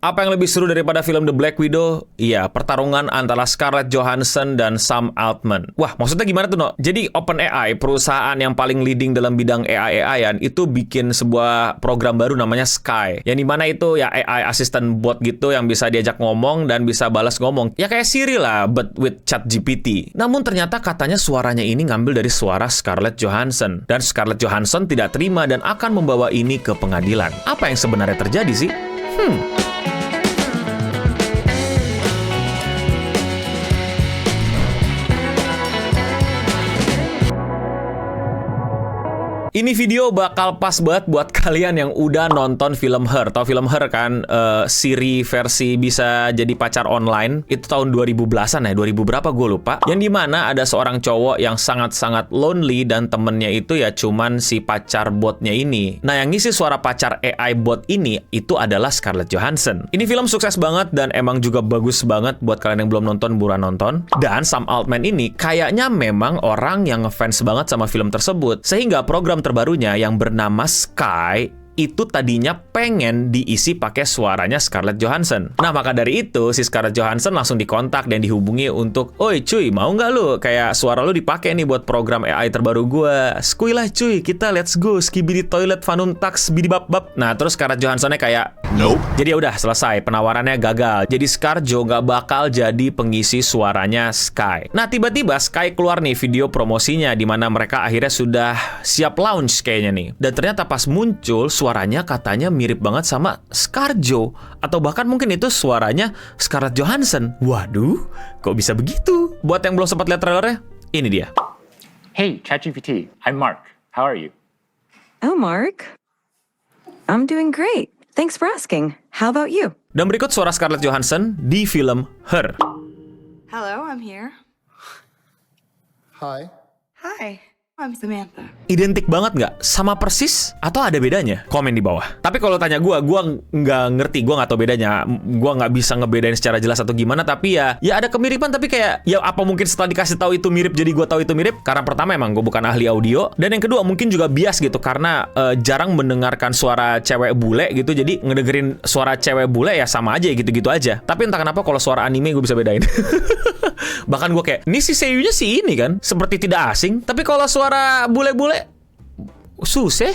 Apa yang lebih seru daripada film The Black Widow? Iya, pertarungan antara Scarlett Johansson dan Sam Altman. Wah, maksudnya gimana tuh, No? Jadi OpenAI, perusahaan yang paling leading dalam bidang AI-an, itu bikin sebuah program baru namanya Sky. Yang dimana itu ya AI assistant bot gitu yang bisa diajak ngomong dan bisa balas ngomong. Ya kayak Siri lah, but with ChatGPT. Namun ternyata katanya suaranya ini ngambil dari suara Scarlett Johansson. Dan Scarlett Johansson tidak terima dan akan membawa ini ke pengadilan. Apa yang sebenarnya terjadi sih? Ini video bakal pas banget buat kalian yang udah nonton film Her. Tahu film Her kan? Siri versi bisa jadi pacar online. Itu tahun 2010-an ya, 2000 berapa gue lupa. Yang dimana ada seorang cowok yang sangat-sangat lonely dan temennya itu ya cuman si pacar botnya ini. Nah, yang ngisi suara pacar AI bot ini itu adalah Scarlett Johansson. Ini film sukses banget dan emang juga bagus banget buat kalian yang belum nonton, buruan nonton. Dan Sam Altman ini kayaknya memang orang yang ngefans banget sama film tersebut. Sehingga program terbarunya yang bernama Sky itu tadinya pengen diisi pakai suaranya Scarlett Johansson. Nah, maka dari itu si Scarlett Johansson langsung dikontak dan dihubungi untuk, "Oi cuy, mau nggak lu? Kayak suara lu dipakai nih buat program AI terbaru gua. Skuy lah cuy, kita let's go, skibidi toilet fanun tax bidi bab bab." Nah, terus Scarlett Johanssonnya kayak, "Nope." Jadi ya udah selesai, penawarannya gagal. Jadi Scarjo nggak bakal jadi pengisi suaranya Sky. Nah, tiba-tiba Sky keluar nih video promosinya di mana mereka akhirnya sudah siap launch kayaknya nih. Dan ternyata pas muncul suaranya katanya mirip banget sama Scarjo, atau bahkan mungkin itu suaranya Scarlett Johansson. Waduh, kok bisa begitu? Buat yang belum sempat lihat trailernya, ini dia. Hey, ChatGPT, I'm Mark. How are you? Oh, Mark. I'm doing great. Thanks for asking. How about you? Dan berikut suara Scarlett Johansson di film Her. Hello, I'm here. Hi. Hi, I'm Samantha. Identik banget nggak? Sama persis? Atau ada bedanya? Komen di bawah. Tapi kalau tanya gue nggak ngerti, gue nggak tahu bedanya. Gue nggak bisa ngebedain secara jelas atau gimana. Tapi ya ada kemiripan. Tapi kayak, ya apa mungkin setelah dikasih tahu itu mirip, jadi gue tahu itu mirip? Karena pertama emang gue bukan ahli audio. Dan yang kedua mungkin juga bias gitu. Karena jarang mendengarkan suara cewek bule gitu. Jadi ngedengerin suara cewek bule ya sama aja gitu-gitu aja. Tapi entah kenapa kalau suara anime gue bisa bedain. Bahkan gue kayak, ini si seiyunya si ini kan, seperti tidak asing. Tapi kalau suara bule-bule, susah.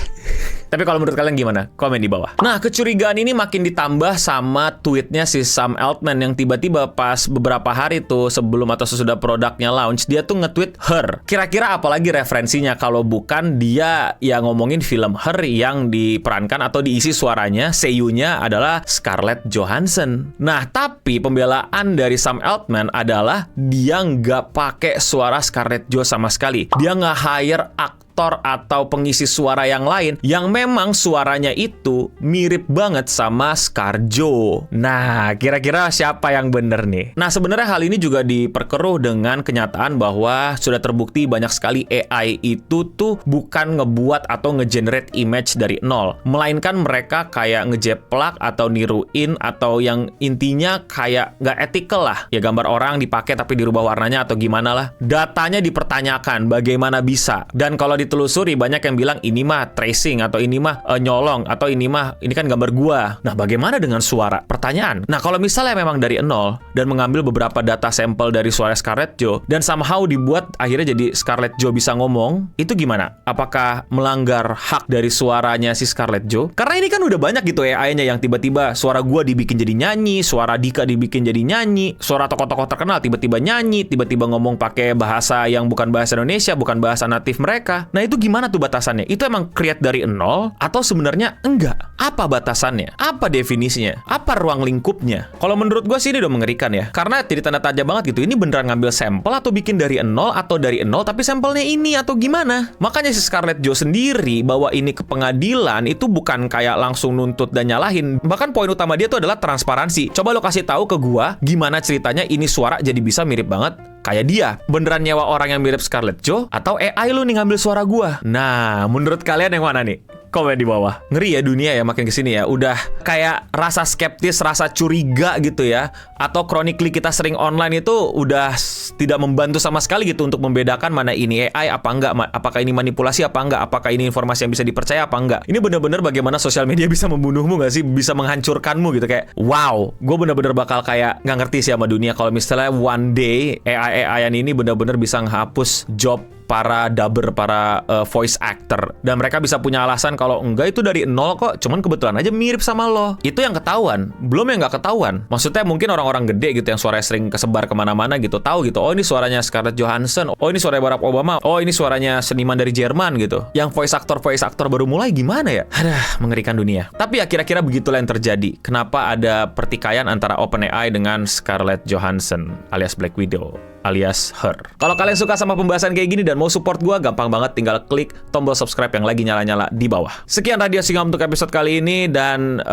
Tapi kalau menurut kalian gimana? Komen di bawah. Nah, kecurigaan ini makin ditambah sama tweetnya si Sam Altman yang tiba-tiba pas beberapa hari tuh sebelum atau sesudah produknya launch, dia tuh nge-tweet Her. Kira-kira apalagi referensinya kalau bukan dia yang ngomongin film Her yang diperankan atau diisi suaranya, seiyunya adalah Scarlett Johansson. Nah, tapi pembelaan dari Sam Altman adalah dia nggak pakai suara Scarlett Jo sama sekali. Dia nge-hire aktor atau pengisi suara yang lain yang memang suaranya itu mirip banget sama Scarjo. Nah, kira-kira siapa yang bener nih? Nah, sebenarnya hal ini juga diperkeruh dengan kenyataan bahwa sudah terbukti banyak sekali AI itu tuh bukan ngebuat atau ngegenerate image dari nol, melainkan mereka kayak ngejeplak atau niruin atau yang intinya kayak nggak ethical lah. Ya gambar orang dipakai tapi dirubah warnanya atau gimana lah. Datanya dipertanyakan bagaimana bisa. Dan kalau ditelusuri banyak yang bilang ini mah tracing atau ini mah nyolong atau ini kan gambar gua. Nah, bagaimana dengan suara? Pertanyaan. Nah, kalau misalnya memang dari nol dan mengambil beberapa data sampel dari suara Scarlett Jo dan somehow dibuat akhirnya jadi Scarlett Jo bisa ngomong, itu gimana? Apakah melanggar hak dari suaranya si Scarlett Jo? Karena ini kan udah banyak gitu AI-nya yang tiba-tiba suara gua dibikin jadi nyanyi, suara Dika dibikin jadi nyanyi, suara tokoh-tokoh terkenal tiba-tiba nyanyi, tiba-tiba ngomong pakai bahasa yang bukan bahasa Indonesia, bukan bahasa natif mereka. Nah, itu gimana tuh batasannya? Itu emang create dari nol atau sebenarnya enggak? Apa batasannya? Apa definisinya? Apa ruang lingkupnya? Kalau menurut gue sih ini udah mengerikan ya. Karena jadi tanda tanya banget gitu. Ini beneran ngambil sampel atau bikin dari nol atau dari nol tapi sampelnya ini atau gimana? Makanya si Scarlett Jo sendiri bawa ini ke pengadilan itu bukan kayak langsung nuntut dan nyalahin. Bahkan poin utama dia tuh adalah transparansi. Coba lo kasih tahu ke gua gimana ceritanya ini suara jadi bisa mirip banget kayak dia. Beneran nyewa orang yang mirip Scarlett Jo atau AI lu nih ngambil suara gua? Nah, menurut kalian yang mana nih? Komen di bawah. Ngeri ya dunia ya makin kesini ya. Udah kayak rasa skeptis, rasa curiga gitu ya. Atau chronically kita sering online itu udah tidak membantu sama sekali gitu untuk membedakan mana ini AI apa enggak, apakah ini manipulasi apa enggak, apakah ini informasi yang bisa dipercaya apa enggak. Ini bener-bener bagaimana sosial media bisa membunuhmu gak sih, bisa menghancurkanmu gitu. Kayak wow, gue bener-bener bakal kayak nggak ngerti sih sama dunia kalau misalnya one day AI-an ini bener-bener bisa menghapus job para dubber, para voice actor, dan mereka bisa punya alasan kalau enggak itu dari nol kok, cuman kebetulan aja mirip sama lo. Itu yang ketahuan, belum yang nggak ketahuan. Maksudnya mungkin orang-orang gede gitu yang suaranya sering kesebar kemana-mana gitu, tahu gitu, oh ini suaranya Scarlett Johansson, oh ini suaranya Barack Obama, oh ini suaranya seniman dari Jerman gitu. Yang voice actor baru mulai gimana ya? Aduh, mengerikan dunia. Tapi ya kira-kira begitulah yang terjadi. Kenapa ada pertikaian antara OpenAI dengan Scarlett Johansson alias Black Widow alias Her. Kalau kalian suka sama pembahasan kayak gini dan mau support gua, gampang banget tinggal klik tombol subscribe yang lagi nyala-nyala di bawah. Sekian Radio Singam untuk episode kali ini, dan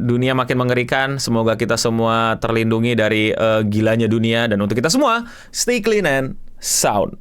dunia makin mengerikan. Semoga kita semua terlindungi dari gilanya dunia, dan untuk kita semua, stay clean and sound.